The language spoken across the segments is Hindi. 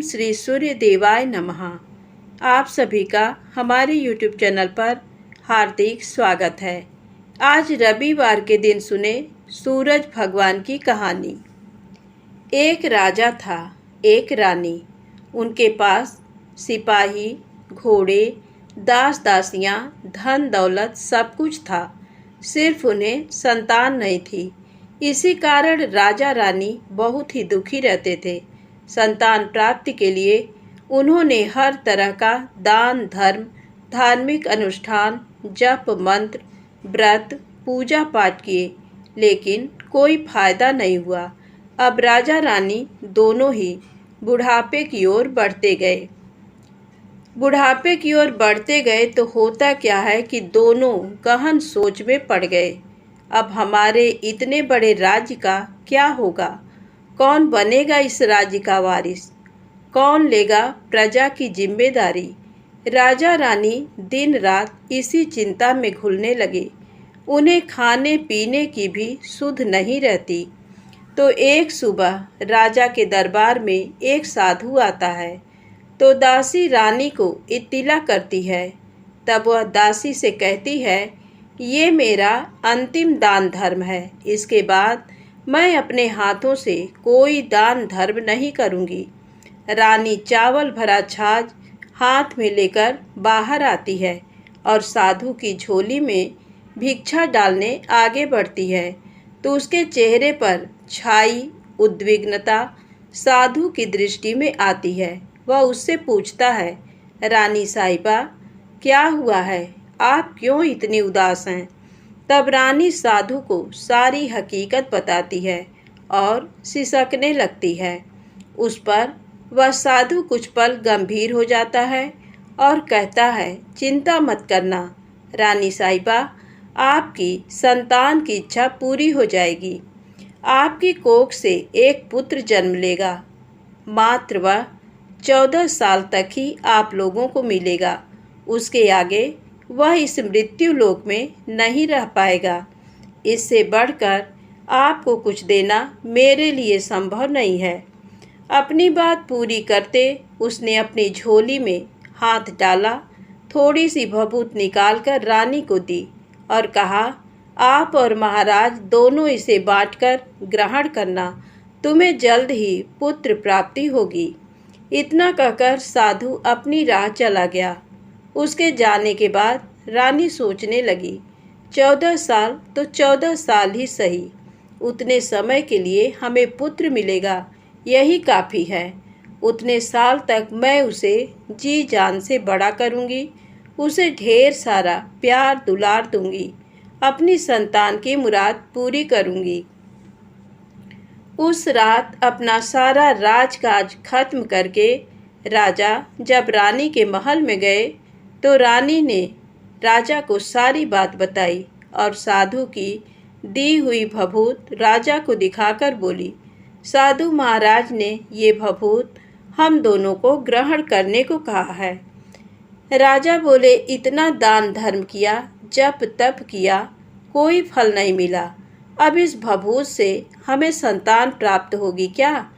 श्री सूर्य देवाय नमः। आप सभी का हमारे YouTube चैनल पर हार्दिक स्वागत है। आज रविवार के दिन सुने सूरज भगवान की कहानी। एक राजा था, एक रानी। उनके पास सिपाही, घोड़े, दास दासियां, धन दौलत सब कुछ था। सिर्फ उन्हें संतान नहीं थी। इसी कारण राजा रानी बहुत ही दुखी रहते थे। संतान प्राप्ति के लिए उन्होंने हर तरह का दान धर्म, धार्मिक अनुष्ठान, जप मंत्र, व्रत, पूजा पाठ किए, लेकिन कोई फायदा नहीं हुआ। अब राजा रानी दोनों ही बुढ़ापे की ओर बढ़ते गए। बुढ़ापे की ओर बढ़ते गए तो होता क्या है कि दोनों गहन सोच में पड़ गए। अब हमारे इतने बड़े राज्य का क्या होगा? कौन बनेगा इस राज्य का वारिस? कौन लेगा प्रजा की जिम्मेदारी? राजा रानी दिन रात इसी चिंता में घुलने लगे। उन्हें खाने पीने की भी सुध नहीं रहती। तो एक सुबह राजा के दरबार में एक साधु आता है। तो दासी रानी को इत्तिला करती है। तब वह दासी से कहती है, ये मेरा अंतिम दान धर्म है। इसके बाद मैं अपने हाथों से कोई दान धर्म नहीं करूँगी। रानी चावल भरा छाछ हाथ में लेकर बाहर आती है और साधु की झोली में भिक्षा डालने आगे बढ़ती है। तो उसके चेहरे पर छाई उद्विग्नता साधु की दृष्टि में आती है। वह उससे पूछता है, रानी साहिबा, क्या हुआ है? आप क्यों इतनी उदास हैं? तब रानी साधु को सारी हकीकत बताती है और सिसकने लगती है। उस पर वह साधु कुछ पल गंभीर हो जाता है और कहता है, चिंता मत करना रानी साहिबा, आपकी संतान की इच्छा पूरी हो जाएगी। आपकी कोख से एक पुत्र जन्म लेगा। मात्र वह 14 साल तक ही आप लोगों को मिलेगा। उसके आगे वह इस मृत्यु लोक में नहीं रह पाएगा। इससे बढ़कर आपको कुछ देना मेरे लिए संभव नहीं है। अपनी बात पूरी करते उसने अपनी झोली में हाथ डाला, थोड़ी सी भभूत निकालकर रानी को दी और कहा, आप और महाराज दोनों इसे बांटकर ग्रहण करना। तुम्हें जल्द ही पुत्र प्राप्ति होगी। इतना कहकर साधु अपनी राह चला गया। उसके जाने के बाद रानी सोचने लगी, 14 साल तो 14 साल ही सही। उतने समय के लिए हमें पुत्र मिलेगा, यही काफ़ी है। उतने साल तक मैं उसे जी जान से बड़ा करूँगी। उसे ढेर सारा प्यार दुलार दूँगी। अपनी संतान की मुराद पूरी करूँगी। उस रात अपना सारा राजकाज खत्म करके राजा जब रानी के महल में गए तो रानी ने राजा को सारी बात बताई और साधु की दी हुई भभूत राजा को दिखाकर बोली, साधु महाराज ने ये भभूत हम दोनों को ग्रहण करने को कहा है। राजा बोले, इतना दान धर्म किया, जप तप किया, कोई फल नहीं मिला। अब इस भभूत से हमें संतान प्राप्त होगी क्या?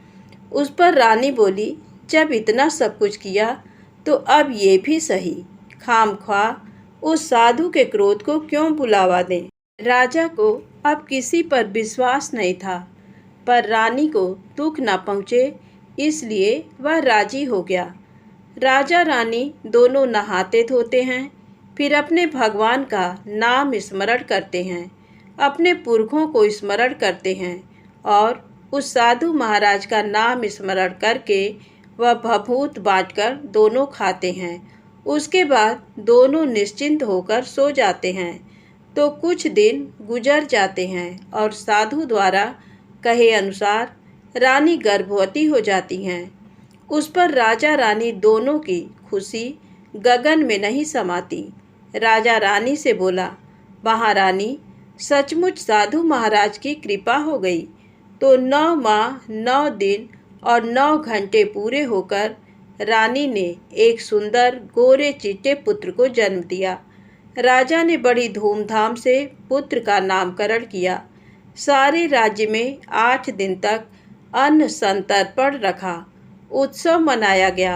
उस पर रानी बोली, जब इतना सब कुछ किया तो अब ये भी सही। खामख्वाह उस साधु के क्रोध को क्यों बुलावा दें? राजा को अब किसी पर विश्वास नहीं था, पर रानी को दुख न पहुँचे इसलिए वह राजी हो गया। राजा रानी दोनों नहाते धोते हैं, फिर अपने भगवान का नाम स्मरण करते हैं, अपने पुरखों को स्मरण करते हैं और उस साधु महाराज का नाम स्मरण करके वह भभूत बांटकर दोनों खाते हैं। उसके बाद दोनों निश्चिंत होकर सो जाते हैं। तो कुछ दिन गुजर जाते हैं और साधु द्वारा कहे अनुसार रानी गर्भवती हो जाती हैं। उस पर राजा रानी दोनों की खुशी गगन में नहीं समाती। राजा रानी से बोला, महारानी, सचमुच साधु महाराज की कृपा हो गई। तो 9 माह 9 दिन और 9 घंटे पूरे होकर रानी ने एक सुंदर गोरे चिट्टे पुत्र को जन्म दिया। राजा ने बड़ी धूमधाम से पुत्र का नामकरण किया। सारे राज्य में 8 दिन तक अन्न संतर्पण रखा। उत्सव मनाया गया।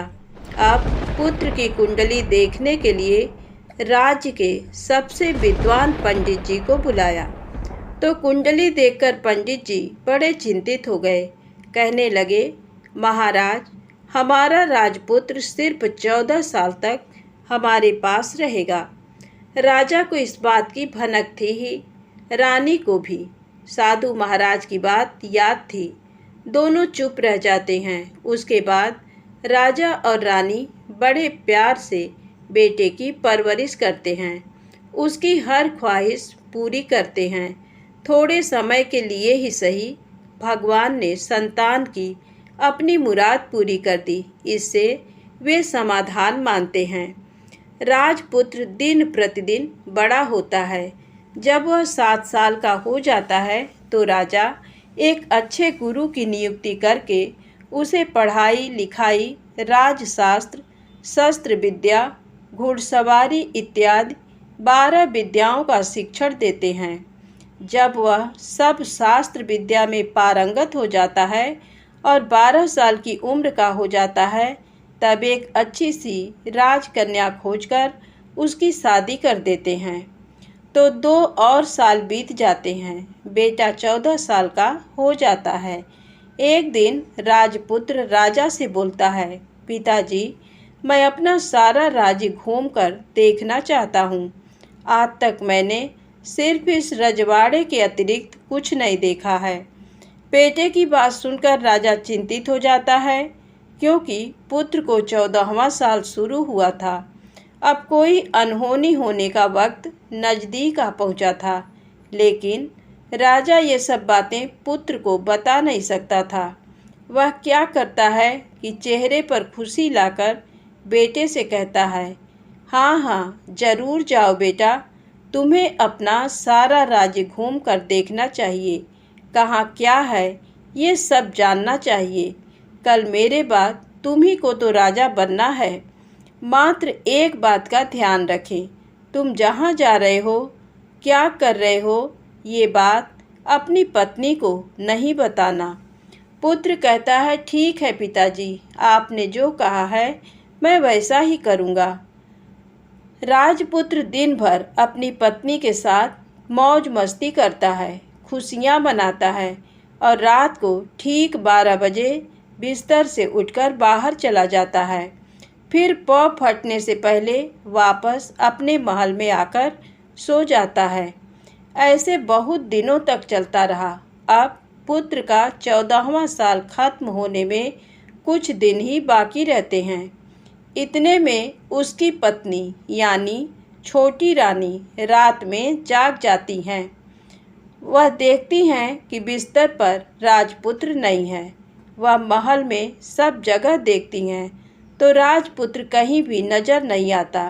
अब पुत्र की कुंडली देखने के लिए राज्य के सबसे विद्वान पंडित जी को बुलाया। तो कुंडली देखकर पंडित जी बड़े चिंतित हो गए। कहने लगे, महाराज, हमारा राजपुत्र सिर्फ 14 साल तक हमारे पास रहेगा। राजा को इस बात की भनक थी ही, रानी को भी। साधु महाराज की बात याद थी। दोनों चुप रह जाते हैं। उसके बाद राजा और रानी बड़े प्यार से बेटे की परवरिश करते हैं, उसकी हर ख्वाहिश पूरी करते हैं। थोड़े समय के लिए ही सही, भगवान ने संतान की अपनी मुराद पूरी कर दी। इससे वे समाधान मानते हैं। राजपुत्र दिन प्रतिदिन बड़ा होता है। जब वह 7 साल का हो जाता है तो राजा एक अच्छे गुरु की नियुक्ति करके उसे पढ़ाई लिखाई, राजशास्त्र, शस्त्र विद्या, घुड़सवारी इत्यादि 12 विद्याओं का शिक्षण देते हैं। जब वह सब शास्त्र विद्या में पारंगत हो जाता है और 12 साल की उम्र का हो जाता है, तब एक अच्छी सी राजकन्या खोजकर उसकी शादी कर देते हैं। तो 2 और साल बीत जाते हैं। बेटा 14 साल का हो जाता है। एक दिन राजपुत्र राजा से बोलता है, पिताजी, मैं अपना सारा राज्य घूमकर देखना चाहता हूँ। आज तक मैंने सिर्फ इस रजवाड़े के अतिरिक्त कुछ नहीं देखा है। बेटे की बात सुनकर राजा चिंतित हो जाता है, क्योंकि पुत्र को 14वां साल शुरू हुआ था। अब कोई अनहोनी होने का वक्त नज़दीक आ पहुंचा था, लेकिन राजा ये सब बातें पुत्र को बता नहीं सकता था। वह क्या करता है कि चेहरे पर खुशी लाकर बेटे से कहता है, हाँ हाँ, जरूर जाओ बेटा, तुम्हें अपना सारा राज्य घूम कर देखना चाहिए। कहाँ क्या है ये सब जानना चाहिए। कल मेरे बाद तुम्ही को तो राजा बनना है। मात्र एक बात का ध्यान रखें, तुम जहाँ जा रहे हो, क्या कर रहे हो, ये बात अपनी पत्नी को नहीं बताना। पुत्र कहता है, ठीक है पिताजी, आपने जो कहा है मैं वैसा ही करूँगा। राजपुत्र दिन भर अपनी पत्नी के साथ मौज मस्ती करता है, खुशियाँ मनाता है और रात को ठीक 12 बजे बिस्तर से उठकर बाहर चला जाता है। फिर पौ फटने से पहले वापस अपने महल में आकर सो जाता है। ऐसे बहुत दिनों तक चलता रहा। अब पुत्र का 14वां साल खत्म होने में कुछ दिन ही बाकी रहते हैं। इतने में उसकी पत्नी यानी छोटी रानी रात में जाग जाती हैं। वह देखती हैं कि बिस्तर पर राजपुत्र नहीं है। वह महल में सब जगह देखती हैं, तो राजपुत्र कहीं भी नजर नहीं आता।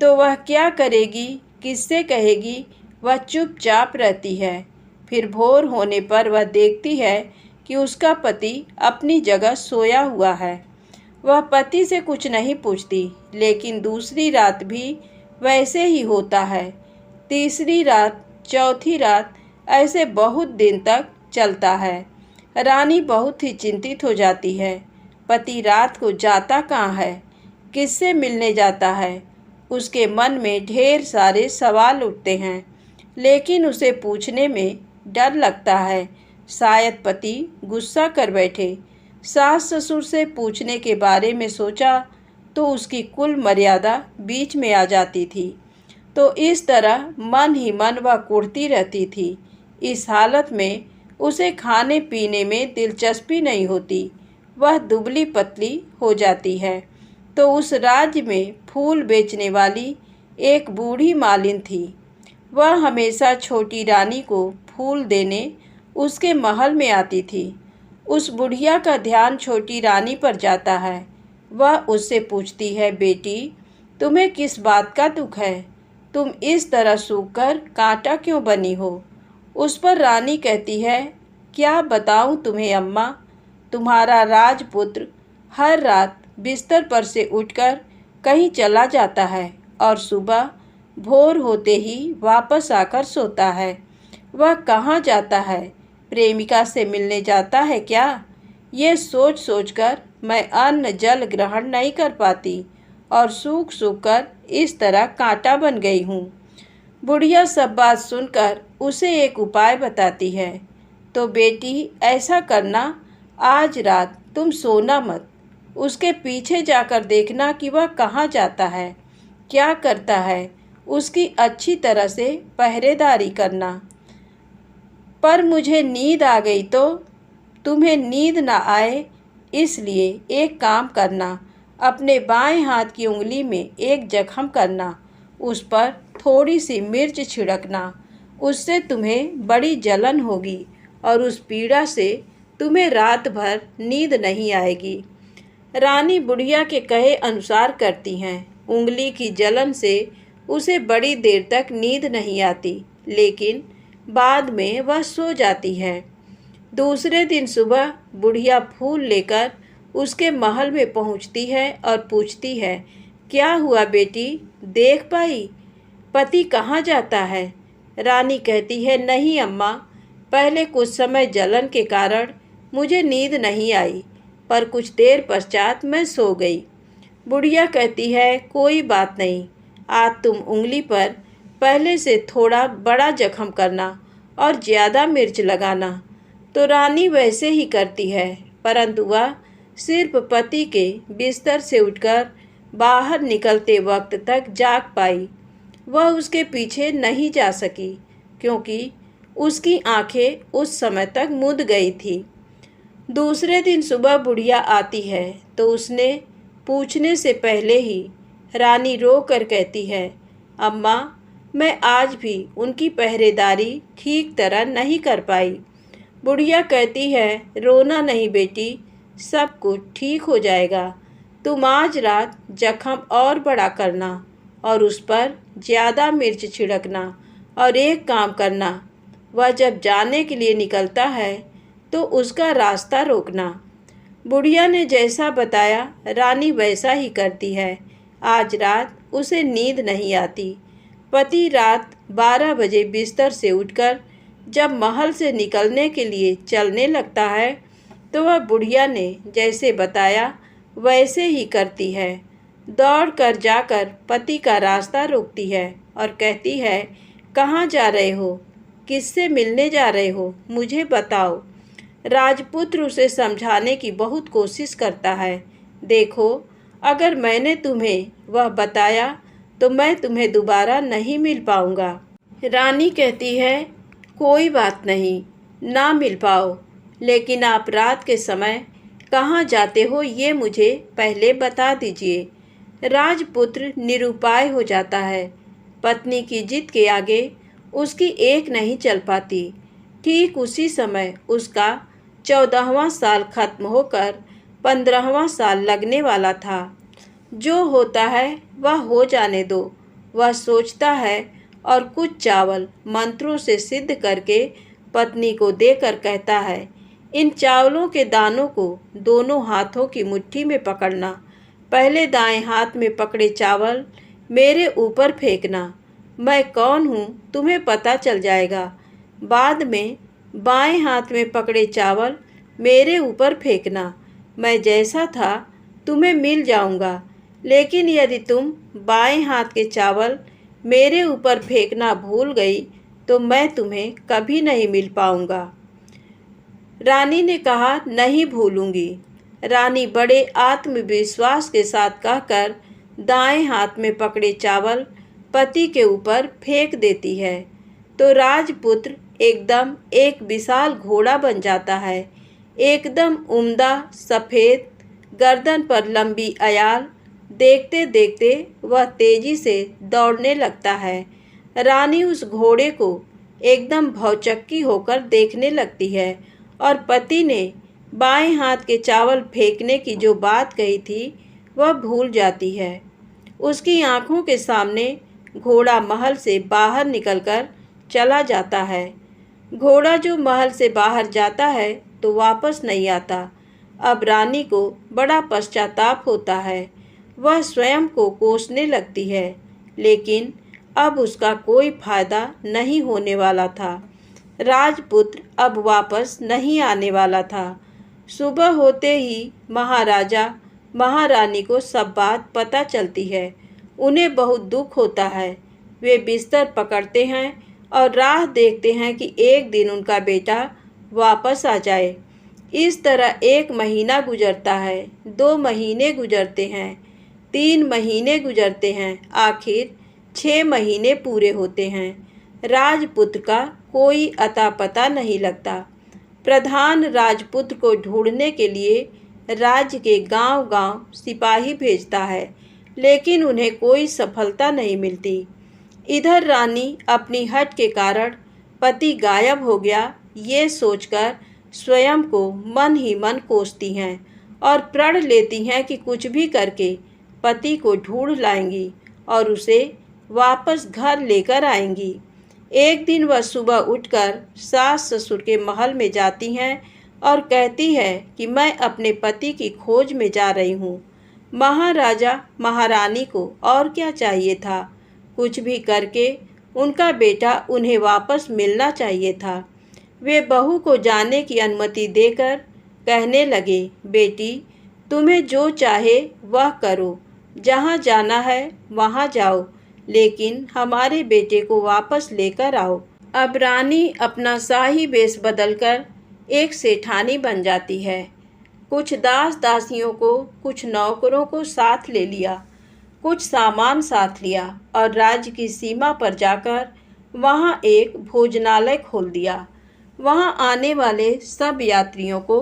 तो वह क्या करेगी, किससे कहेगी? वह चुपचाप रहती है। फिर भोर होने पर वह देखती है कि उसका पति अपनी जगह सोया हुआ है। वह पति से कुछ नहीं पूछती, लेकिन दूसरी रात भी वैसे ही होता है। तीसरी रात, चौथी रात, ऐसे बहुत दिन तक चलता है। रानी बहुत ही चिंतित हो जाती है। पति रात को जाता कहाँ है, किससे मिलने जाता है? उसके मन में ढेर सारे सवाल उठते हैं, लेकिन उसे पूछने में डर लगता है। शायद पति गुस्सा कर बैठे। सास ससुर से पूछने के बारे में सोचा तो उसकी कुल मर्यादा बीच में आ जाती थी। तो इस तरह मन ही मन वह कुढ़ती रहती थी। इस हालत में उसे खाने पीने में दिलचस्पी नहीं होती। वह दुबली पतली हो जाती है। तो उस राज्य में फूल बेचने वाली एक बूढ़ी मालिन थी। वह हमेशा छोटी रानी को फूल देने उसके महल में आती थी। उस बुढ़िया का ध्यान छोटी रानी पर जाता है। वह उससे पूछती है, बेटी, तुम्हें किस बात का दुख है? तुम इस तरह सूखकर कांटा क्यों बनी हो? उस पर रानी कहती है, क्या बताऊं तुम्हें अम्मा, तुम्हारा राजपुत्र हर रात बिस्तर पर से उठकर कहीं चला जाता है और सुबह भोर होते ही वापस आकर सोता है। वह कहाँ जाता है? प्रेमिका से मिलने जाता है क्या? ये सोच सोचकर मैं अन्न जल ग्रहण नहीं कर पाती और सूख सूख कर इस तरह कांटा बन गई हूँ। बुढ़िया सब बात सुनकर उसे एक उपाय बताती है। तो बेटी ऐसा करना, आज रात तुम सोना मत, उसके पीछे जाकर देखना कि वह कहाँ जाता है, क्या करता है, उसकी अच्छी तरह से पहरेदारी करना। पर मुझे नींद आ गई तो तुम्हें नींद ना आए, इसलिए एक काम करना, अपने बाएं हाथ की उंगली में एक जख्म करना, उस पर थोड़ी सी मिर्च छिड़कना, उससे तुम्हें बड़ी जलन होगी और उस पीड़ा से तुम्हें रात भर नींद नहीं आएगी। रानी बुढ़िया के कहे अनुसार करती हैं। उंगली की जलन से उसे बड़ी देर तक नींद नहीं आती, लेकिन बाद में वह सो जाती है। दूसरे दिन सुबह बुढ़िया फूल लेकर उसके महल में पहुंचती है और पूछती है, क्या हुआ बेटी, देख पाई पति कहाँ जाता है? रानी कहती है, नहीं अम्मा, पहले कुछ समय जलन के कारण मुझे नींद नहीं आई, पर कुछ देर पश्चात मैं सो गई। बुढ़िया कहती है, कोई बात नहीं, आज तुम उंगली पर पहले से थोड़ा बड़ा जख्म करना और ज़्यादा मिर्च लगाना। तो रानी वैसे ही करती है, परंतु वह सिर्फ पति के बिस्तर से उठकर बाहर निकलते वक्त तक जाग पाई। वह उसके पीछे नहीं जा सकी, क्योंकि उसकी आंखें उस समय तक मुद गई थी। दूसरे दिन सुबह बुढ़िया आती है तो उसने पूछने से पहले ही रानी रो कर कहती है, अम्मा, मैं आज भी उनकी पहरेदारी ठीक तरह नहीं कर पाई। बुढ़िया कहती है, रोना नहीं बेटी, सब कुछ ठीक हो जाएगा। तुम आज रात जख्म और बड़ा करना और उस पर ज़्यादा मिर्च छिड़कना, और एक काम करना, वह जब जाने के लिए निकलता है तो उसका रास्ता रोकना। बुढ़िया ने जैसा बताया रानी वैसा ही करती है। आज रात उसे नींद नहीं आती। पति रात 12 बजे बिस्तर से उठकर जब महल से निकलने के लिए चलने लगता है तो वह बुढ़िया ने जैसे बताया वैसे ही करती है। दौड़ कर जाकर पति का रास्ता रोकती है और कहती है, कहाँ जा रहे हो, किससे मिलने जा रहे हो, मुझे बताओ। राजपुत्र उसे समझाने की बहुत कोशिश करता है। देखो, अगर मैंने तुम्हें वह बताया तो मैं तुम्हें दोबारा नहीं मिल पाऊंगा। रानी कहती है, कोई बात नहीं, ना मिल पाओ, लेकिन आप रात के समय कहाँ जाते हो ये मुझे पहले बता दीजिए। राजपुत्र निरुपाय हो जाता है। पत्नी की जिद के आगे उसकी एक नहीं चल पाती। ठीक उसी समय उसका 14वां साल खत्म होकर 15वां साल लगने वाला था। जो होता है वह हो जाने दो, वह सोचता है और कुछ चावल मंत्रों से सिद्ध करके पत्नी को देकर कहता है, इन चावलों के दानों को दोनों हाथों की मुट्ठी में पकड़ना। पहले दाएं हाथ में पकड़े चावल मेरे ऊपर फेंकना। मैं कौन हूँ तुम्हें पता चल जाएगा। बाद में बाएं हाथ में पकड़े चावल मेरे ऊपर फेंकना। मैं जैसा था तुम्हें मिल जाऊंगा, लेकिन यदि तुम बाएं हाथ के चावल मेरे ऊपर फेंकना भूल गई तो मैं तुम्हें कभी नहीं मिल पाऊंगा। रानी ने कहा, नहीं भूलूंगी। रानी बड़े आत्मविश्वास के साथ कहकर दाएं हाथ में पकड़े चावल पति के ऊपर फेंक देती है तो राजपुत्र एकदम एक विशाल घोड़ा बन जाता है। एकदम उम्दा, सफ़ेद, गर्दन पर लंबी अयाल। देखते देखते वह तेजी से दौड़ने लगता है। रानी उस घोड़े को एकदम भौचक्की होकर देखने लगती है और पति ने बाएं हाथ के चावल फेंकने की जो बात कही थी वह भूल जाती है। उसकी आंखों के सामने घोड़ा महल से बाहर निकलकर चला जाता है। घोड़ा जो महल से बाहर जाता है तो वापस नहीं आता। अब रानी को बड़ा पश्चाताप होता है। वह स्वयं को कोसने लगती है, लेकिन अब उसका कोई फायदा नहीं होने वाला था। राजपुत्र अब वापस नहीं आने वाला था। सुबह होते ही महाराजा महारानी को सब बात पता चलती है। उन्हें बहुत दुख होता है। वे बिस्तर पकड़ते हैं और राह देखते हैं कि एक दिन उनका बेटा वापस आ जाए। इस तरह 1 महीना गुजरता है, 2 महीने गुजरते हैं, 3 महीने गुजरते हैं, आखिर 6 महीने पूरे होते हैं। राजपुत्र का कोई अता पता नहीं लगता। प्रधान राजपुत्र को ढूंढने के लिए राज्य के गांव-गांव सिपाही भेजता है, लेकिन उन्हें कोई सफलता नहीं मिलती। इधर रानी अपनी हठ के कारण पति गायब हो गया ये सोचकर स्वयं को मन ही मन कोसती हैं और प्रण लेती हैं कि कुछ भी करके पति को ढूंढ लाएंगी और उसे वापस घर लेकर आएंगी। एक दिन वह सुबह उठकर सास ससुर के महल में जाती हैं और कहती है कि मैं अपने पति की खोज में जा रही हूँ। महाराजा महारानी को और क्या चाहिए था, कुछ भी करके उनका बेटा उन्हें वापस मिलना चाहिए था। वे बहू को जाने की अनुमति देकर कहने लगे, बेटी तुम्हें जो चाहे वह करो, जहाँ जाना है वहाँ जाओ, लेकिन हमारे बेटे को वापस लेकर आओ। अब रानी अपना शाही वेश बदलकर एक सेठानी बन जाती है। कुछ दास दासियों को, कुछ नौकरों को साथ ले लिया, कुछ सामान साथ लिया और राज्य की सीमा पर जाकर वहाँ एक भोजनालय खोल दिया। वहाँ आने वाले सब यात्रियों को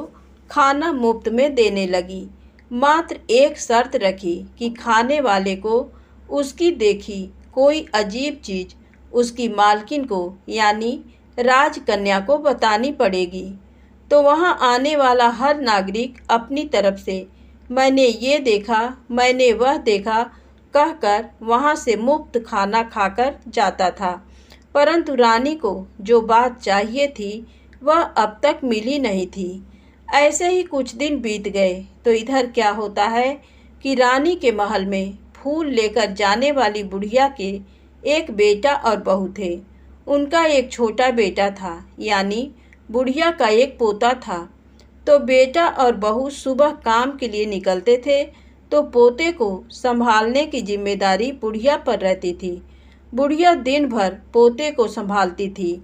खाना मुफ्त में देने लगी। मात्र एक शर्त रखी कि खाने वाले को उसकी देखी कोई अजीब चीज़ उसकी मालकिन को यानी राजकन्या को बतानी पड़ेगी। तो वहाँ आने वाला हर नागरिक अपनी तरफ से मैंने ये देखा, मैंने वह देखा कहकर वहाँ से मुफ्त खाना खाकर जाता था। परंतु रानी को जो बात चाहिए थी वह अब तक मिली नहीं थी। ऐसे ही कुछ दिन बीत गए तो इधर क्या होता है कि रानी के महल में फूल लेकर जाने वाली बुढ़िया के एक बेटा और बहू थे। उनका एक छोटा बेटा था, यानी बुढ़िया का एक पोता था। तो बेटा और बहू सुबह काम के लिए निकलते थे तो पोते को संभालने की जिम्मेदारी बुढ़िया पर रहती थी। बुढ़िया दिन भर पोते को संभालती थी।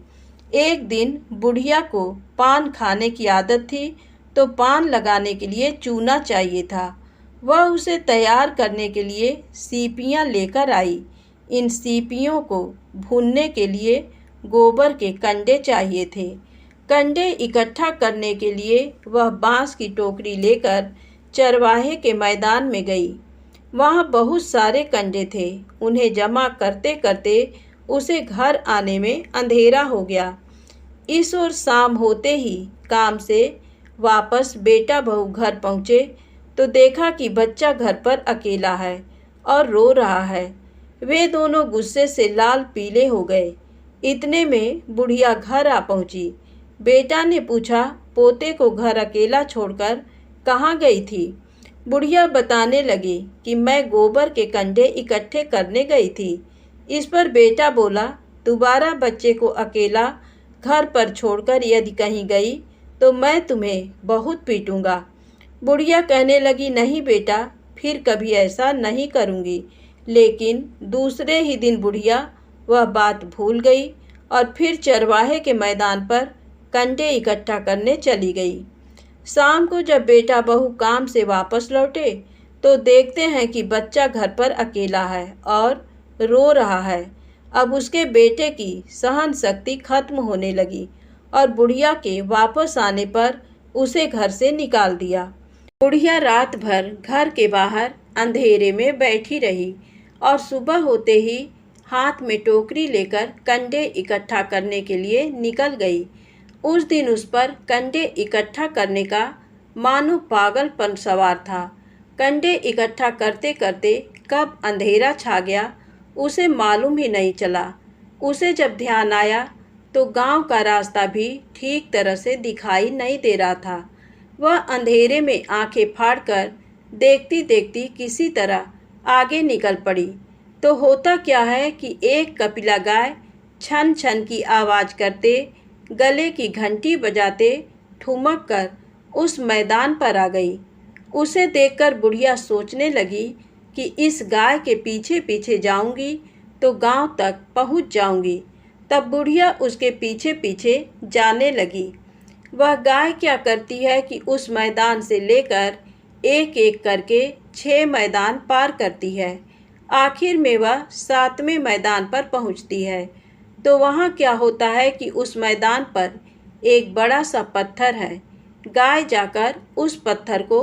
एक दिन बुढ़िया को पान खाने की आदत थी तो पान लगाने के लिए चूना चाहिए था। वह उसे तैयार करने के लिए सीपियाँ लेकर आई। इन सीपियों को भूनने के लिए गोबर के कंडे चाहिए थे। कंडे इकट्ठा करने के लिए वह बांस की टोकरी लेकर चरवाहे के मैदान में गई। वहाँ बहुत सारे कंडे थे। उन्हें जमा करते करते उसे घर आने में अंधेरा हो गया। इस ओर शाम होते ही काम से वापस बेटा बहू घर पहुँचे तो देखा कि बच्चा घर पर अकेला है और रो रहा है। वे दोनों गुस्से से लाल पीले हो गए। इतने में बुढ़िया घर आ पहुँची। बेटा ने पूछा, पोते को घर अकेला छोड़कर कहाँ गई थी? बुढ़िया बताने लगी कि मैं गोबर के कंडे इकट्ठे करने गई थी। इस पर बेटा बोला, दोबारा बच्चे को अकेला घर पर छोड़कर यदि कहीं गई तो मैं तुम्हें बहुत पीटूंगा। बुढ़िया कहने लगी, नहीं बेटा, फिर कभी ऐसा नहीं करूँगी। लेकिन दूसरे ही दिन बुढ़िया वह बात भूल गई और फिर चरवाहे के मैदान पर कंडे इकट्ठा करने चली गई। शाम को जब बेटा बहू काम से वापस लौटे तो देखते हैं कि बच्चा घर पर अकेला है और रो रहा है। अब उसके बेटे की सहन शक्ति खत्म होने लगी और बुढ़िया के वापस आने पर उसे घर से निकाल दिया। बुढ़िया रात भर घर के बाहर अंधेरे में बैठी रही और सुबह होते ही हाथ में टोकरी लेकर कंडे इकट्ठा करने के लिए निकल गई। उस दिन उस पर कंडे इकट्ठा करने का मानो पागलपन सवार था। कंडे इकट्ठा करते करते कब अंधेरा छा गया उसे मालूम ही नहीं चला। उसे जब ध्यान आया तो गांव का रास्ता भी ठीक तरह से दिखाई नहीं दे रहा था। वह अंधेरे में आंखें फाड़कर देखती देखती किसी तरह आगे निकल पड़ी। तो होता क्या है कि एक कपिला गाय छन छन की आवाज़ करते, गले की घंटी बजाते ठुमक कर उस मैदान पर आ गई। उसे देखकर बुढ़िया सोचने लगी कि इस गाय के पीछे पीछे जाऊंगी तो गांव तक पहुंच जाऊंगी। तब बुढ़िया उसके पीछे पीछे जाने लगी। वह गाय क्या करती है कि उस मैदान से लेकर एक एक करके 6 मैदान पार करती है। आखिर में वह 7वें मैदान पर पहुंचती है। तो वहाँ क्या होता है कि उस मैदान पर एक बड़ा सा पत्थर है। गाय जाकर उस पत्थर को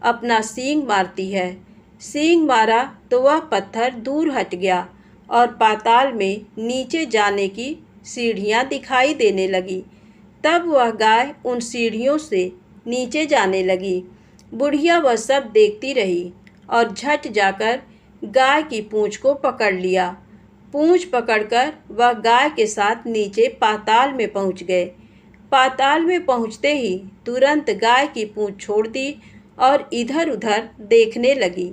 अपना सींग मारती है। सींग मारा तो वह पत्थर दूर हट गया और पाताल में नीचे जाने की सीढ़ियाँ दिखाई देने लगी। तब वह गाय उन सीढ़ियों से नीचे जाने लगी। बुढ़िया वह सब देखती रही और झट जाकर गाय की पूँछ को पकड़ लिया। पूँछ पकड़कर वह गाय के साथ नीचे पाताल में पहुँच गए। पाताल में पहुँचते ही तुरंत गाय की पूँछ छोड़ दी और इधर उधर देखने लगी।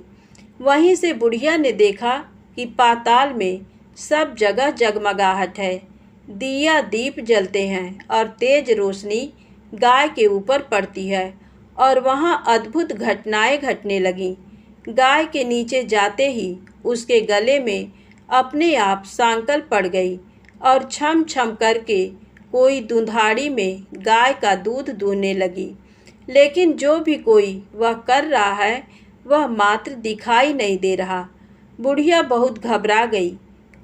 वहीं से बुढ़िया ने देखा कि पाताल में सब जगह जगमगाहट है। दिया दीप जलते हैं और तेज रोशनी गाय के ऊपर पड़ती है और वहाँ अद्भुत घटनाएं घटने लगीं। गाय के नीचे जाते ही उसके गले में अपने आप सांकल पड़ गई और छम छम करके कोई दुधाड़ी में गाय का दूध दूहने लगी। लेकिन जो भी कोई वह कर रहा है वह मात्र दिखाई नहीं दे रहा। बुढ़िया बहुत घबरा गई,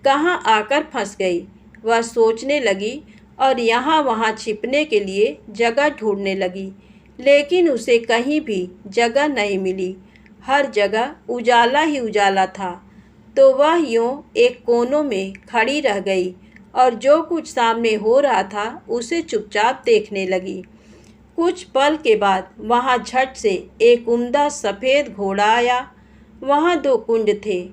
कहाँ आकर फंस गई। वह सोचने लगी और यहाँ वहाँ छिपने के लिए जगह ढूंढने लगी, लेकिन उसे कहीं भी जगह नहीं मिली। हर जगह उजाला ही उजाला था। तो वह यूँ एक कोनों में खड़ी रह गई और जो कुछ सामने हो रहा था उसे चुपचाप देखने लगी। कुछ पल के बाद वहाँ झट से एक उम्दा सफ़ेद घोड़ा आया। वहाँ 2 कुंड थे।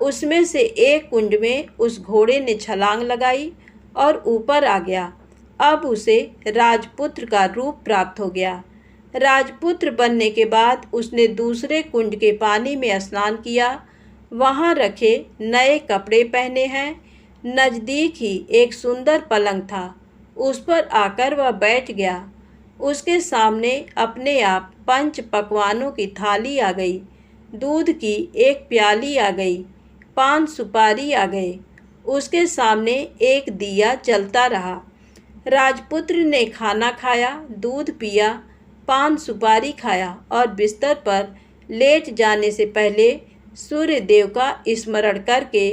उसमें से एक कुंड में उस घोड़े ने छलांग लगाई और ऊपर आ गया। अब उसे राजपुत्र का रूप प्राप्त हो गया। राजपुत्र बनने के बाद उसने दूसरे कुंड के पानी में स्नान किया। वहाँ रखे नए कपड़े पहने हैं। नज़दीक ही एक सुंदर पलंग था, उस पर आकर वह बैठ गया। उसके सामने अपने आप 5 पकवानों की थाली आ गई। दूध की एक प्याली आ गई। 5 सुपारी आ गए। उसके सामने एक दिया जलता रहा। राजपुत्र ने खाना खाया, दूध पिया, 5 सुपारी खाया और बिस्तर पर लेट जाने से पहले सूर्य देव का स्मरण करके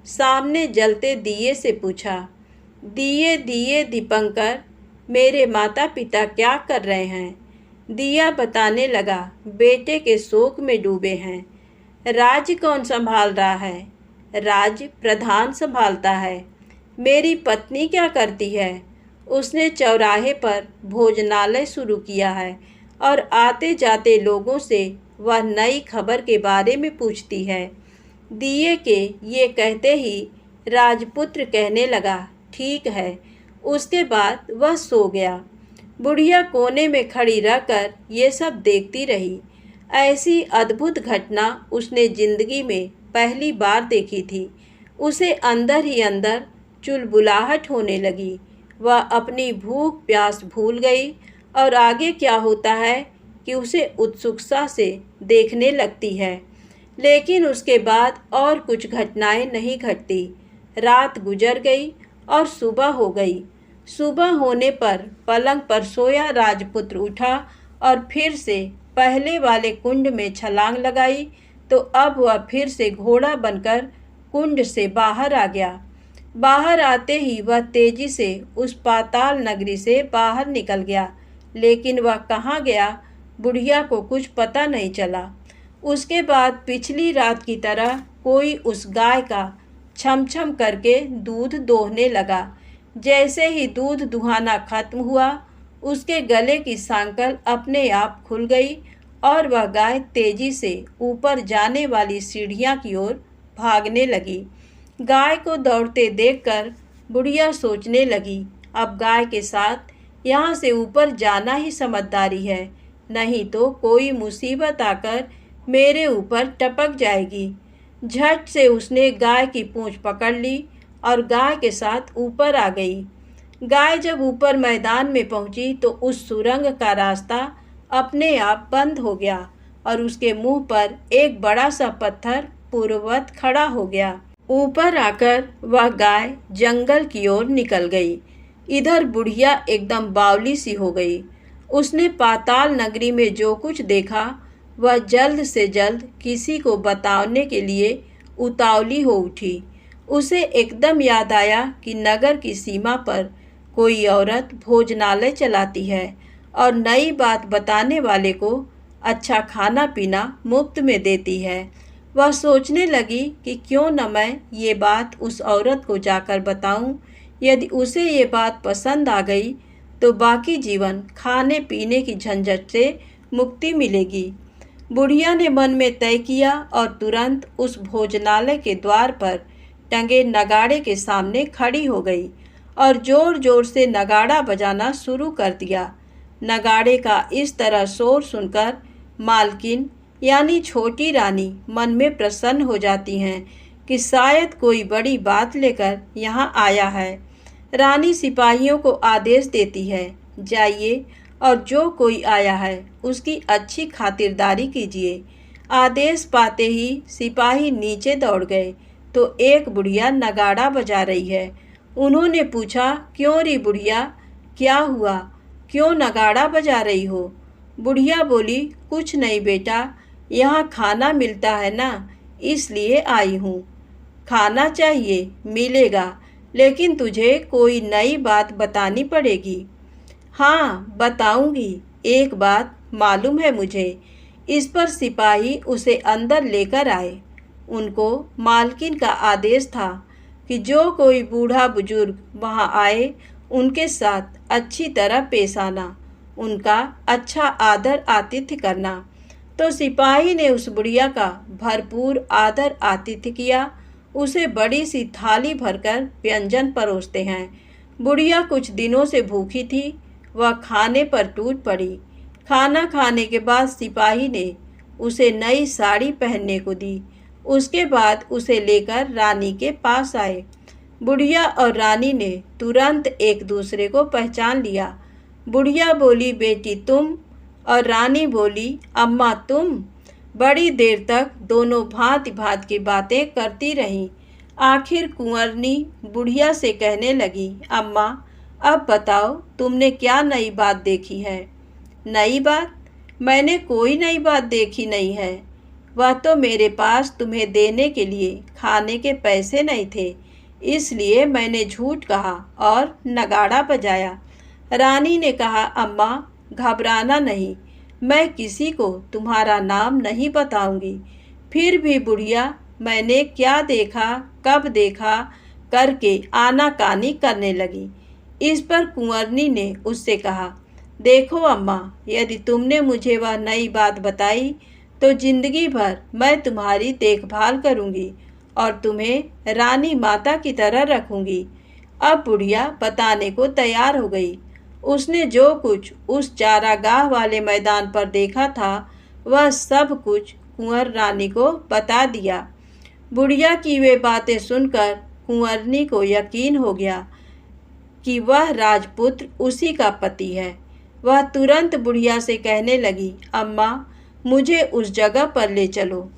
सामने जलते दिए से पूछा, दिए दिए दीपंकर, मेरे माता पिता क्या कर रहे हैं? दिया बताने लगा, बेटे के शोक में डूबे हैं। राज्य कौन संभाल रहा है? राज्य प्रधान संभालता है। मेरी पत्नी क्या करती है? उसने चौराहे पर भोजनालय शुरू किया है और आते जाते लोगों से वह नई खबर के बारे में पूछती है। दिए के ये कहते ही राजपुत्र कहने लगा, ठीक है। उसके बाद वह सो गया। बुढ़िया कोने में खड़ी रहकर ये सब देखती रही। ऐसी अद्भुत घटना उसने जिंदगी में पहली बार देखी थी। उसे अंदर ही अंदर चुलबुलाहट होने लगी। वह अपनी भूख प्यास भूल गई और आगे क्या होता है कि उसे उत्सुकता से देखने लगती है। लेकिन उसके बाद और कुछ घटनाएं नहीं घटती। रात गुजर गई और सुबह हो गई। सुबह होने पर पलंग पर सोया राजपुत्र उठा और फिर से पहले वाले कुंड में छलांग लगाई तो अब वह फिर से घोड़ा बनकर कुंड से बाहर आ गया। बाहर आते ही वह तेजी से उस पाताल नगरी से बाहर निकल गया, लेकिन वह कहाँ गया बुढ़िया को कुछ पता नहीं चला। उसके बाद पिछली रात की तरह कोई उस गाय का छम छम करके दूध दोहने लगा। जैसे ही दूध दुहाना खत्म हुआ, उसके गले की सांकल अपने आप खुल गई और वह गाय तेजी से ऊपर जाने वाली सीढ़ियाँ की ओर भागने लगी। गाय को दौड़ते देखकर बुढ़िया सोचने लगी, अब गाय के साथ यहाँ से ऊपर जाना ही समझदारी है, नहीं तो कोई मुसीबत आकर मेरे ऊपर टपक जाएगी। झट से उसने गाय की पूँछ पकड़ ली और गाय के साथ ऊपर आ गई। गाय जब ऊपर मैदान में पहुंची तो उस सुरंग का रास्ता अपने आप बंद हो गया और उसके मुंह पर एक बड़ा सा पत्थर पूर्ववत खड़ा हो गया। ऊपर आकर वह गाय जंगल की ओर निकल गई। इधर बुढ़िया एकदम बावली सी हो गई। उसने पाताल नगरी में जो कुछ देखा वह जल्द से जल्द किसी को बताने के लिए उतावली हो उठी। उसे एकदम याद आया कि नगर की सीमा पर कोई औरत भोजनालय चलाती है और नई बात बताने वाले को अच्छा खाना पीना मुफ्त में देती है। वह सोचने लगी कि क्यों न मैं ये बात उस औरत को जाकर बताऊं। यदि उसे ये बात पसंद आ गई तो बाकी जीवन खाने पीने की झंझट से मुक्ति मिलेगी। बुढ़िया ने मन में तय किया और तुरंत उस भोजनालय के द्वार पर टंगे नगाड़े के सामने खड़ी हो गई और जोर जोर से नगाड़ा बजाना शुरू कर दिया। नगाड़े का इस तरह शोर सुनकर मालकिन यानी छोटी रानी मन में प्रसन्न हो जाती हैं कि शायद कोई बड़ी बात लेकर यहाँ आया है। रानी सिपाहियों को आदेश देती है, जाइए और जो कोई आया है उसकी अच्छी खातिरदारी कीजिए। आदेश पाते ही सिपाही नीचे दौड़ गए तो एक बुढ़िया नगाड़ा बजा रही है। उन्होंने पूछा, क्यों री बुढ़िया, क्या हुआ, क्यों नगाड़ा बजा रही हो? बुढ़िया बोली, कुछ नहीं बेटा, यहाँ खाना मिलता है ना, इसलिए आई हूँ। खाना चाहिए, मिलेगा, लेकिन तुझे कोई नई बात बतानी पड़ेगी। हाँ बताऊंगी, एक बात मालूम है मुझे। इस पर सिपाही उसे अंदर लेकर आए। उनको मालकिन का आदेश था कि जो कोई बूढ़ा बुजुर्ग वहाँ आए उनके साथ अच्छी तरह पेश आना, उनका अच्छा आदर आतिथ्य करना। तो सिपाही ने उस बुढ़िया का भरपूर आदर आतिथ्य किया। उसे बड़ी सी थाली भरकर व्यंजन परोसते हैं। बुढ़िया कुछ दिनों से भूखी थी, वह खाने पर टूट पड़ी। खाना खाने के बाद सिपाही ने उसे नई साड़ी पहनने को दी। उसके बाद उसे लेकर रानी के पास आए। बुढ़िया और रानी ने तुरंत एक दूसरे को पहचान लिया। बुढ़िया बोली, बेटी तुम? और रानी बोली, अम्मा तुम? बड़ी देर तक दोनों भांति भांति की बातें करती रहीं। आखिर कुंवरनी बुढ़िया से कहने लगी, अम्मा अब बताओ तुमने क्या नई बात देखी है? नई बात? मैंने कोई नई बात देखी नहीं है। वह तो मेरे पास तुम्हें देने के लिए खाने के पैसे नहीं थे, इसलिए मैंने झूठ कहा और नगाड़ा बजाया। रानी ने कहा, अम्मा घबराना नहीं, मैं किसी को तुम्हारा नाम नहीं बताऊंगी। फिर भी बुढ़िया मैंने क्या देखा, कब देखा करके आनाकानी करने लगी। इस पर कुंवरनी ने उससे कहा, देखो अम्मा, यदि तुमने मुझे वह नई बात बताई तो जिंदगी भर मैं तुम्हारी देखभाल करूंगी और तुम्हें रानी माता की तरह रखूंगी। अब बुढ़िया बताने को तैयार हो गई। उसने जो कुछ उस चारागाह वाले मैदान पर देखा था वह सब कुछ कुंवर रानी को बता दिया। बुढ़िया की वे बातें सुनकर कुंवरनी को यकीन हो गया कि वह राजपुत्र उसी का पति है। वह तुरंत बुढ़िया से कहने लगी, अम्मा मुझे उस जगह पर ले चलो।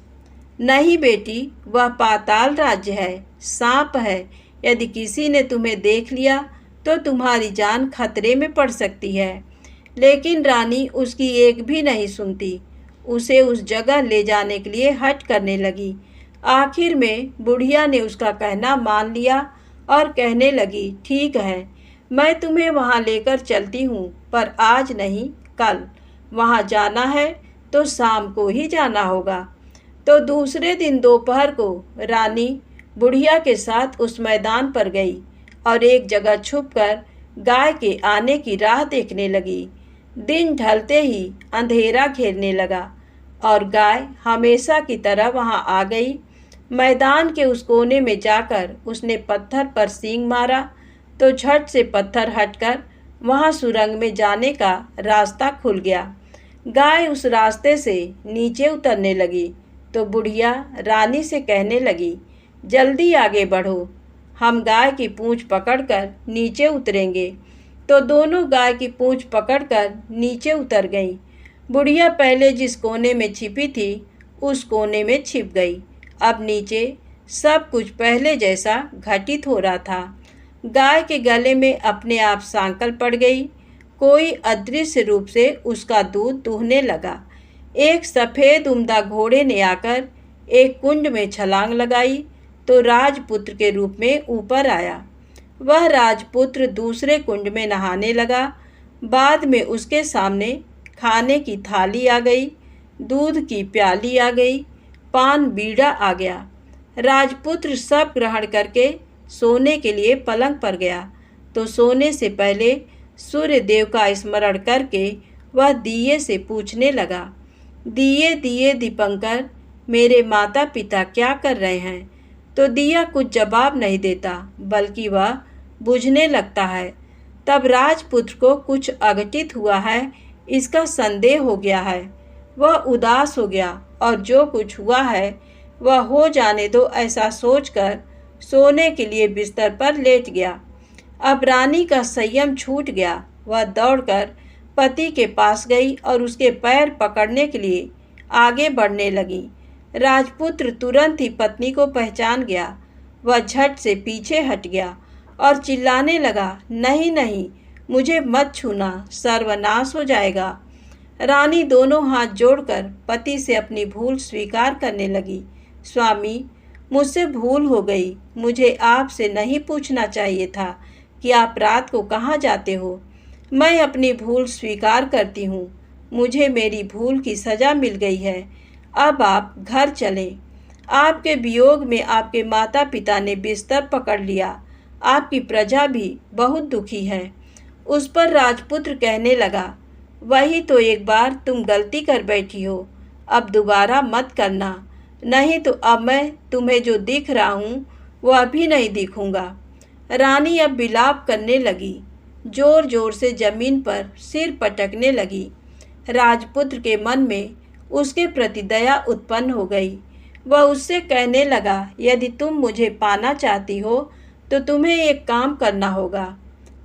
नहीं बेटी, वह पाताल राज्य है, सांप है। यदि किसी ने तुम्हें देख लिया तो तुम्हारी जान खतरे में पड़ सकती है। लेकिन रानी उसकी एक भी नहीं सुनती। उसे उस जगह ले जाने के लिए हठ करने लगी। आखिर में बुढ़िया ने उसका कहना मान लिया और कहने लगी, ठीक है, मैं तुम्हें वहाँ लेकर चलती हूँ, पर आज नहीं कल। वहाँ जाना है तो शाम को ही जाना होगा। तो दूसरे दिन दोपहर को रानी बुढ़िया के साथ उस मैदान पर गई और एक जगह छुपकर गाय के आने की राह देखने लगी। दिन ढलते ही अंधेरा घेरने लगा और गाय हमेशा की तरह वहां आ गई। मैदान के उस कोने में जाकर उसने पत्थर पर सींग मारा तो झट से पत्थर हटकर वहां सुरंग में जाने का रास्ता खुल गया। गाय उस रास्ते से नीचे उतरने लगी तो बुढ़िया रानी से कहने लगी, जल्दी आगे बढ़ो, हम गाय की पूंछ पकड़कर नीचे उतरेंगे। तो दोनों गाय की पूंछ पकड़कर नीचे उतर गईं। बुढ़िया पहले जिस कोने में छिपी थी उस कोने में छिप गई। अब नीचे सब कुछ पहले जैसा घटित हो रहा था। गाय के गले में अपने आप सांकल पड़ गई। कोई अदृश्य रूप से उसका दूध दूहने लगा। एक सफ़ेद उम्दा घोड़े ने आकर एक कुंड में छलांग लगाई तो राजपुत्र के रूप में ऊपर आया। वह राजपुत्र दूसरे कुंड में नहाने लगा। बाद में उसके सामने खाने की थाली आ गई, दूध की प्याली आ गई, पान बीड़ा आ गया। राजपुत्र सब ग्रहण करके सोने के लिए पलंग पर गया तो सोने से पहले सूर्य देव का स्मरण करके वह दिए से पूछने लगा, दिए दिए दीपंकर, मेरे माता पिता क्या कर रहे हैं? तो दिया कुछ जवाब नहीं देता बल्कि वह बुझने लगता है। तब राजपुत्र को कुछ अघटित हुआ है इसका संदेह हो गया है। वह उदास हो गया और जो कुछ हुआ है वह हो जाने दो ऐसा सोचकर सोने के लिए बिस्तर पर लेट गया। अब रानी का संयम छूट गया। वह दौड़कर पति के पास गई और उसके पैर पकड़ने के लिए आगे बढ़ने लगी। राजपुत्र तुरंत ही पत्नी को पहचान गया। वह झट से पीछे हट गया और चिल्लाने लगा, नहीं नहीं, मुझे मत छूना, सर्वनाश हो जाएगा। रानी दोनों हाथ जोड़कर पति से अपनी भूल स्वीकार करने लगी। स्वामी, मुझसे भूल हो गई। मुझे आपसे नहीं पूछना चाहिए था कि आप रात को कहाँ जाते हो। मैं अपनी भूल स्वीकार करती हूँ। मुझे मेरी भूल की सज़ा मिल गई है। अब आप घर चलें। आपके वियोग में आपके माता पिता ने बिस्तर पकड़ लिया। आपकी प्रजा भी बहुत दुखी है। उस पर राजपुत्र कहने लगा, वही तो एक बार तुम गलती कर बैठी हो, अब दोबारा मत करना, नहीं तो अब मैं तुम्हें जो दिख रहा हूँ वो अभी नहीं दिखूँगा। रानी अब विलाप करने लगी, जोर जोर से जमीन पर सिर पटकने लगी। राजपुत्र के मन में उसके प्रति दया उत्पन्न हो गई। वह उससे कहने लगा, यदि तुम मुझे पाना चाहती हो तो तुम्हें एक काम करना होगा।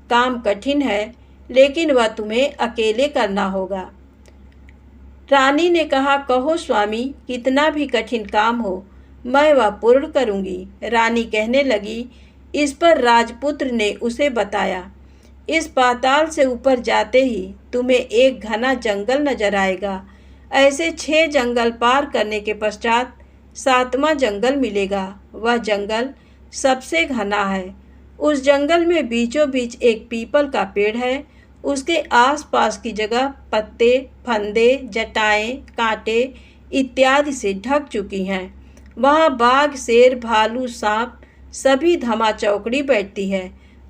काम कठिन है लेकिन वह तुम्हें अकेले करना होगा। रानी ने कहा, कहो स्वामी, कितना भी कठिन काम हो मैं वह पूर्ण करूंगी। रानी कहने लगी। इस पर राजपुत्र ने उसे बताया, इस पाताल से ऊपर जाते ही तुम्हें एक घना जंगल नजर आएगा। ऐसे 6 जंगल पार करने के पश्चात 7वां जंगल मिलेगा। वह जंगल सबसे घना है। उस जंगल में बीचों बीच एक पीपल का पेड़ है। उसके आसपास की जगह पत्ते, फंदे, जटाएं, कांटे इत्यादि से ढक चुकी हैं। वहाँ बाघ, शेर, भालू, सांप सभी धमा चौकड़ी बैठती है।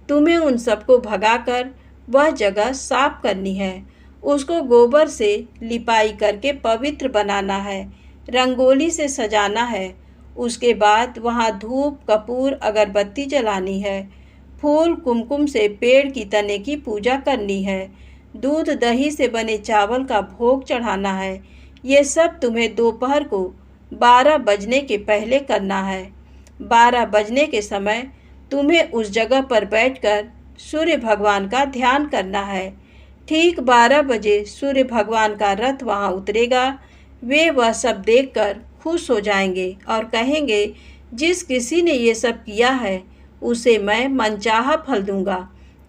तुम्हें उन सबको भगाकर वह जगह साफ करनी है। उसको गोबर से लिपाई करके पवित्र बनाना है, रंगोली से सजाना है। उसके बाद वहाँ धूप, कपूर, अगरबत्ती जलानी है। फूल, कुमकुम से पेड़ की तने की पूजा करनी है। दूध, दही से बने चावल का भोग चढ़ाना है। ये सब तुम्हें दोपहर को 12 बजने के पहले करना है। 12 बजने के समय तुम्हें उस जगह पर बैठकर सूर्य भगवान का ध्यान करना है। ठीक 12 बजे सूर्य भगवान का रथ वहाँ उतरेगा। वे वह सब देखकर खुश हो जाएंगे और कहेंगे, जिस किसी ने ये सब किया है उसे मैं मनचाहा फल दूंगा।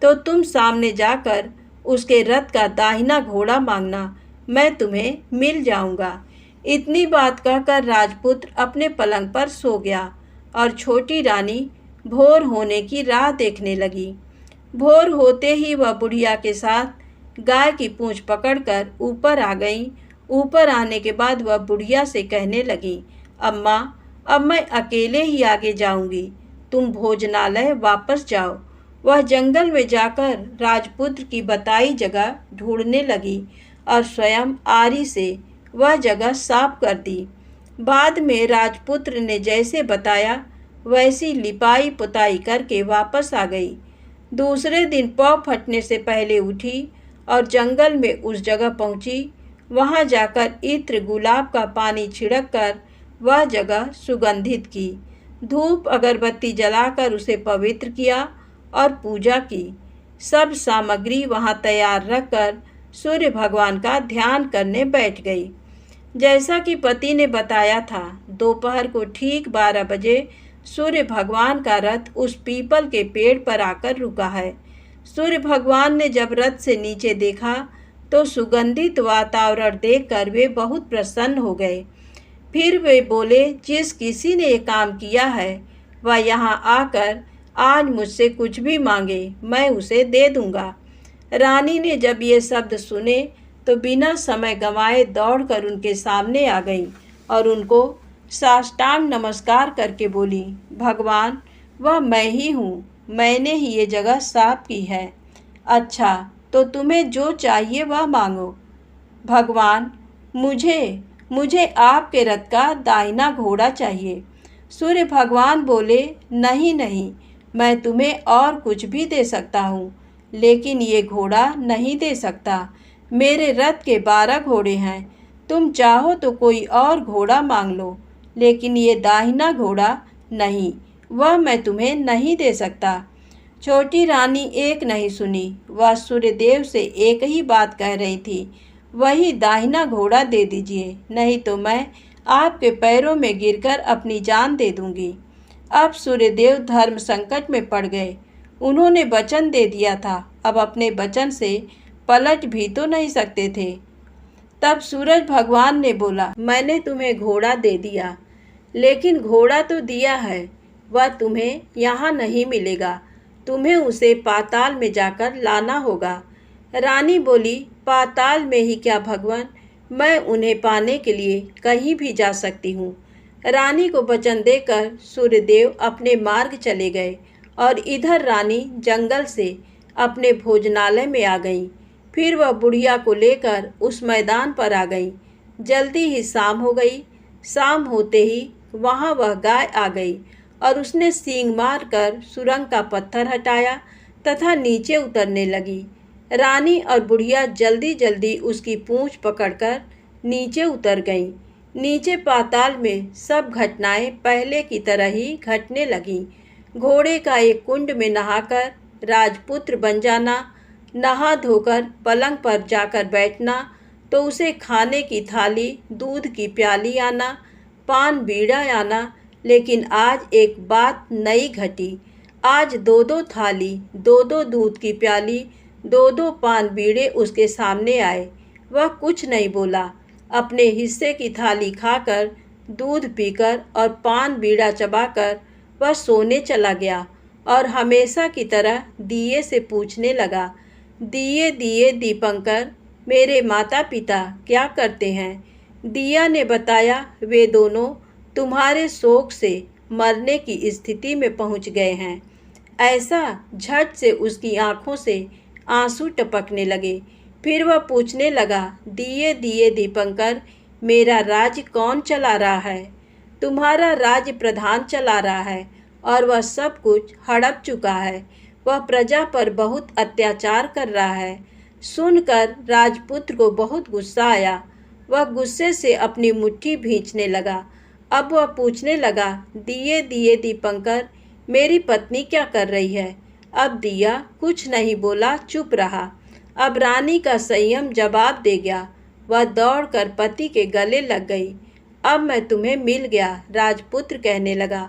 तो तुम सामने जाकर उसके रथ का दाहिना घोड़ा मांगना, मैं तुम्हें मिल जाऊंगा। इतनी बात कहकर राजपुत्र अपने पलंग पर सो गया और छोटी रानी भोर होने की राह देखने लगी। भोर होते ही वह बुढ़िया के साथ गाय की पूंछ पकड़कर ऊपर आ गई। ऊपर आने के बाद वह बुढ़िया से कहने लगी, अम्मा, अब मैं अकेले ही आगे जाऊंगी, तुम भोजनालय वापस जाओ। वह जंगल में जाकर राजपुत्र की बताई जगह ढूंढने लगी और स्वयं आरी से वह जगह साफ कर दी। बाद में राजपुत्र ने जैसे बताया वैसी लिपाई पुताई करके वापस आ गई। दूसरे दिन पौ फटने से पहले उठी और जंगल में उस जगह पहुंची। वहां जाकर इत्र, गुलाब का पानी छिड़क कर वह जगह सुगंधित की। धूप अगरबत्ती जलाकर उसे पवित्र किया और पूजा की। सब सामग्री वहां तैयार रखकर सूर्य भगवान का ध्यान करने बैठ गई। जैसा कि पति ने बताया था, दोपहर को ठीक 12 बजे सूर्य भगवान का रथ उस पीपल के पेड़ पर आकर रुका है। सूर्य भगवान ने जब रथ से नीचे देखा तो सुगंधित वातावरण देखकर वे बहुत प्रसन्न हो गए। फिर वे बोले, जिस किसी ने ये काम किया है वह यहाँ आकर आज मुझसे कुछ भी मांगे, मैं उसे दे दूंगा। रानी ने जब ये शब्द सुने तो बिना समय गंवाए दौड़कर उनके सामने आ गई और उनको साष्टांग नमस्कार करके बोली, भगवान, वह मैं ही हूँ, मैंने ही ये जगह साफ की है। अच्छा, तो तुम्हें जो चाहिए वह मांगो। भगवान, मुझे आपके रथ का दाहिना घोड़ा चाहिए। सूर्य भगवान बोले, नहीं नहीं, मैं तुम्हें और कुछ भी दे सकता हूँ, लेकिन ये घोड़ा नहीं दे सकता। मेरे रथ के 12 घोड़े हैं, तुम चाहो तो कोई और घोड़ा मांग लो, लेकिन ये दाहिना घोड़ा नहीं, वह मैं तुम्हें नहीं दे सकता। छोटी रानी एक नहीं सुनी, वह सूर्यदेव से एक ही बात कह रही थी, वही दाहिना घोड़ा दे दीजिए, नहीं तो मैं आपके पैरों में गिरकर अपनी जान दे दूंगी। अब सूर्यदेव धर्म संकट में पड़ गए। उन्होंने वचन दे दिया था, अब अपने वचन से पलट भी तो नहीं सकते थे। तब सूरज भगवान ने बोला, मैंने तुम्हें घोड़ा दे दिया, लेकिन घोड़ा तो दिया है, वह तुम्हें यहाँ नहीं मिलेगा, तुम्हें उसे पाताल में जाकर लाना होगा। रानी बोली, पाताल में ही क्या भगवान, मैं उन्हें पाने के लिए कहीं भी जा सकती हूँ। रानी को वचन देकर सूर्यदेव अपने मार्ग चले गए और इधर रानी जंगल से अपने भोजनालय में आ गई। फिर वह बुढ़िया को लेकर उस मैदान पर आ गई। जल्दी ही शाम हो गई। शाम होते ही वहाँ वह गाय आ गई और उसने सींग मारकर सुरंग का पत्थर हटाया तथा नीचे उतरने लगी। रानी और बुढ़िया जल्दी जल्दी उसकी पूंछ पकड़कर नीचे उतर गईं। नीचे पाताल में सब घटनाएं पहले की तरह ही घटने लगीं। घोड़े का एक कुंड में नहाकर राजपुत्र बन जाना, नहा धोकर पलंग पर जाकर बैठना, तो उसे खाने की थाली, दूध की प्याली आना, पान बीड़ा आना। लेकिन आज एक बात नई घटी। आज 2-2 थाली, 2-2 दूध की प्याली, 2-2 पान बीड़े उसके सामने आए। वह कुछ नहीं बोला। अपने हिस्से की थाली खाकर, दूध पीकर और पान बीड़ा चबाकर वह सोने चला गया और हमेशा की तरह दिए से पूछने लगा, दिए दिए दीपंकर, मेरे माता पिता क्या करते हैं? दिया ने बताया, वे दोनों तुम्हारे शोक से मरने की स्थिति में पहुंच गए हैं। ऐसा झट से उसकी आंखों से आंसू टपकने लगे। फिर वह पूछने लगा, दिए दिए दीपंकर, मेरा राज्य कौन चला रहा है? तुम्हारा राज्य प्रधान चला रहा है और वह सब कुछ हड़प चुका है। वह प्रजा पर बहुत अत्याचार कर रहा है। सुनकर राजपुत्र को बहुत गुस्सा आया। वह गुस्से से अपनी मुट्ठी भींचने लगा। अब वह पूछने लगा, दिए दिए दीपंकर, मेरी पत्नी क्या कर रही है? अब दिया कुछ नहीं बोला, चुप रहा। अब रानी का संयम जवाब दे गया। वह दौड़कर पति के गले लग गई। अब मैं तुम्हें मिल गया, राजपुत्र कहने लगा।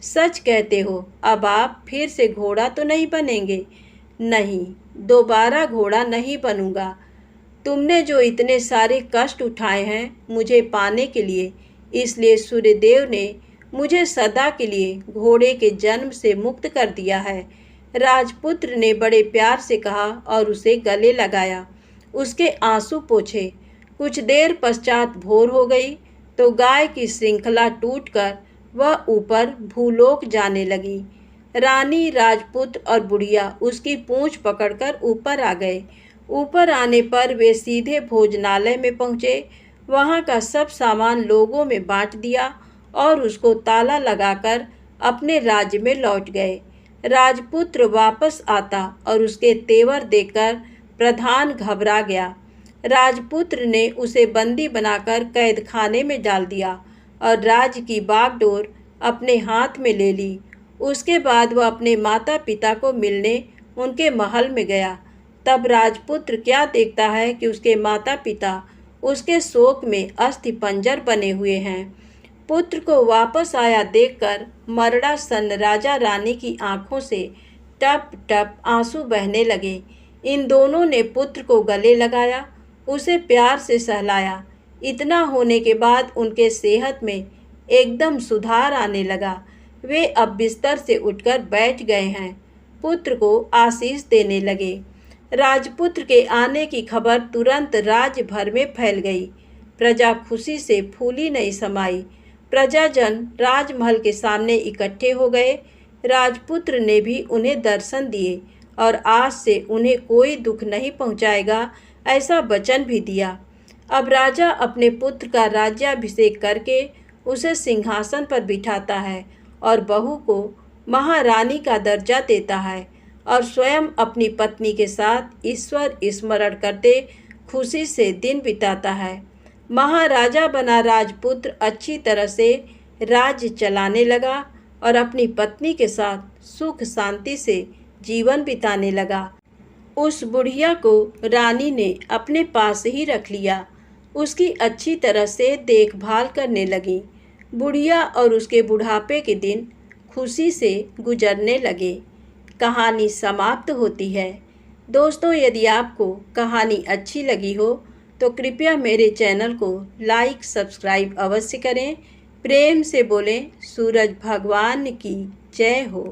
सच कहते हो, अब आप फिर से घोड़ा तो नहीं बनेंगे? नहीं, दोबारा घोड़ा नहीं बनूंगा। तुमने जो इतने सारे कष्ट उठाए हैं मुझे पाने के लिए, इसलिए सूर्यदेव ने मुझे सदा के लिए घोड़े के जन्म से मुक्त कर दिया है। राजपुत्र ने बड़े प्यार से कहा और उसे गले लगाया, उसके आंसू पोंछे। कुछ देर पश्चात भोर हो गई तो गाय की श्रृंखला टूटकर वह ऊपर भूलोक जाने लगी। रानी, राजपुत्र और बुढ़िया उसकी पूंछ पकड़कर ऊपर आ गए। ऊपर आने पर वे सीधे भोजनालय में पहुँचे। वहाँ का सब सामान लोगों में बांट दिया और उसको ताला लगाकर अपने राज्य में लौट गए। राजपुत्र वापस आता और उसके तेवर देखकर प्रधान घबरा गया। राजपुत्र ने उसे बंदी बनाकर कैद खाने में डाल दिया और राज्य की बागडोर अपने हाथ में ले ली। उसके बाद वह अपने माता पिता को मिलने उनके महल में गया। तब राजपुत्र क्या देखता है कि उसके माता पिता उसके शोक में अस्थिपंजर बने हुए हैं। पुत्र को वापस आया देखकर मरड़ा सन राजा रानी की आंखों से टप टप आंसू बहने लगे। इन दोनों ने पुत्र को गले लगाया, उसे प्यार से सहलाया। इतना होने के बाद उनके सेहत में एकदम सुधार आने लगा। वे अब बिस्तर से उठकर बैठ गए हैं। पुत्र को आशीष देने लगे। राजपुत्र के आने की खबर तुरंत राज्य भर में फैल गई। प्रजा खुशी से फूली नहीं समाई। प्रजाजन राजमहल के सामने इकट्ठे हो गए। राजपुत्र ने भी उन्हें दर्शन दिए और आज से उन्हें कोई दुख नहीं पहुंचाएगा, ऐसा वचन भी दिया। अब राजा अपने पुत्र का राज्याभिषेक करके उसे सिंहासन पर बिठाता है और बहू को महारानी का दर्जा देता है और स्वयं अपनी पत्नी के साथ ईश्वर स्मरण करते खुशी से दिन बिताता है। महाराजा बना राजपुत्र अच्छी तरह से राज्य चलाने लगा और अपनी पत्नी के साथ सुख शांति से जीवन बिताने लगा। उस बुढ़िया को रानी ने अपने पास ही रख लिया। उसकी अच्छी तरह से देखभाल करने लगी। बुढ़िया और उसके बुढ़ापे के दिन खुशी से गुजरने लगे। कहानी समाप्त होती है। दोस्तों, यदि आपको कहानी अच्छी लगी हो तो कृपया मेरे चैनल को लाइक सब्सक्राइब अवश्य करें। प्रेम से बोलें सूरज भगवान की जय हो।